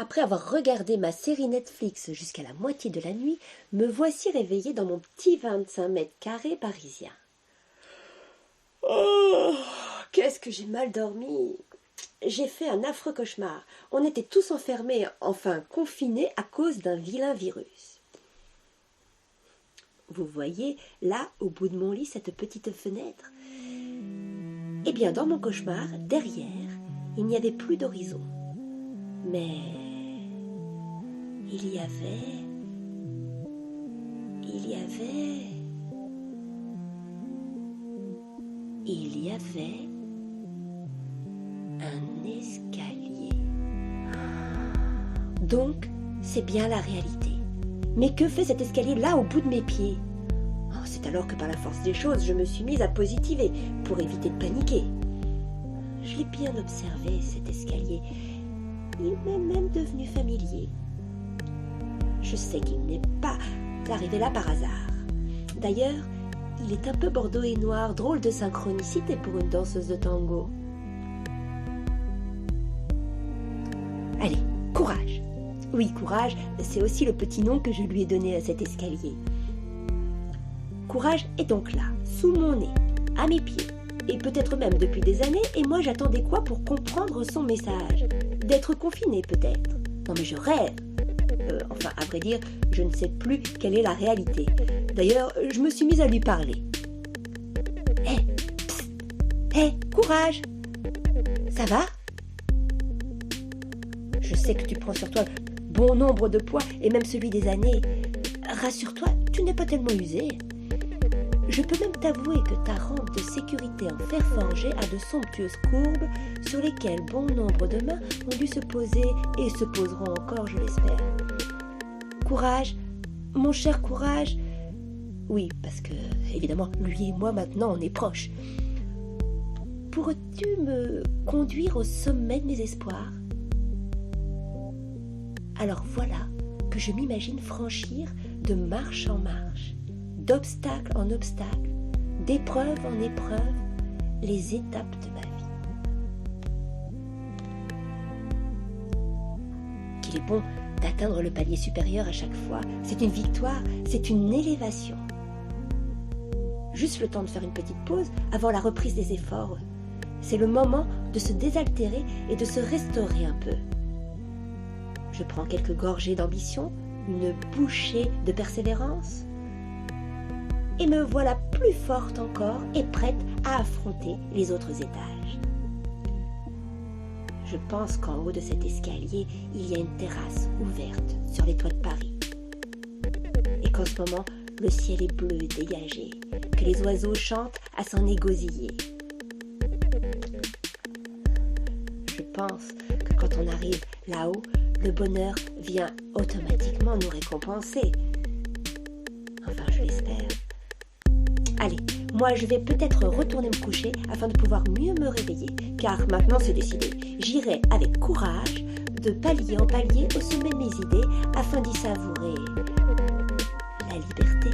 Après avoir regardé ma série Netflix jusqu'à la moitié de la nuit, me voici réveillée dans mon petit 25 mètres carrés parisien. Oh, qu'est-ce que j'ai mal dormi! J'ai fait un affreux cauchemar. On était tous enfermés, enfin confinés à cause d'un vilain virus. Vous voyez, là, au bout de mon lit, cette petite fenêtre? Eh bien, dans mon cauchemar, derrière, il n'y avait plus d'horizon. Mais il y avait un escalier. Donc, c'est bien la réalité. Mais que fait cet escalier là au bout de mes pieds? C'est alors que par la force des choses, je me suis mise à positiver pour éviter de paniquer. Je l'ai bien observé, cet escalier. Il m'est même devenu familier. Je sais qu'il n'est pas arrivé là par hasard. D'ailleurs, il est un peu bordeaux et noir, drôle de synchronicité pour une danseuse de tango. Allez, courage! Oui, courage, c'est aussi le petit nom que je lui ai donné à cet escalier. Courage est donc là, sous mon nez, à mes pieds, et peut-être même depuis des années, et moi j'attendais quoi pour comprendre son message? D'être confiné peut-être? Non mais je rêve! Enfin, à vrai dire, je ne sais plus quelle est la réalité. D'ailleurs, je me suis mise à lui parler. Hé, courage! Ça va? Je sais que tu prends sur toi bon nombre de poids, et même celui des années. Rassure-toi, tu n'es pas tellement usé. Je peux même t'avouer que ta rampe de sécurité en fer forgé a de somptueuses courbes sur lesquelles bon nombre de mains ont dû se poser et se poseront encore, je l'espère. Courage, mon cher Courage. Oui, parce que, évidemment, lui et moi maintenant, on est proches. Pourrais-tu me conduire au sommet de mes espoirs? Alors voilà que je m'imagine franchir de marche en marche, d'obstacle en obstacle, d'épreuve en épreuve, les étapes de ma vie. Qu'il est bon d'atteindre le palier supérieur à chaque fois, c'est une victoire, c'est une élévation. Juste le temps de faire une petite pause avant la reprise des efforts. C'est le moment de se désaltérer et de se restaurer un peu. Je prends quelques gorgées d'ambition, une bouchée de persévérance, et me voilà plus forte encore et prête à affronter les autres étages. Je pense qu'en haut de cet escalier, il y a une terrasse ouverte sur les toits de Paris. Et qu'en ce moment, le ciel est bleu et dégagé, que les oiseaux chantent à s'en égosiller. Je pense que quand on arrive là-haut, le bonheur vient automatiquement nous récompenser. Enfin, je l'espère. Allez, moi je vais peut-être retourner me coucher afin de pouvoir mieux me réveiller, car maintenant c'est décidé. J'irai avec courage, de palier en palier au sommet de mes idées, afin d'y savourer la liberté.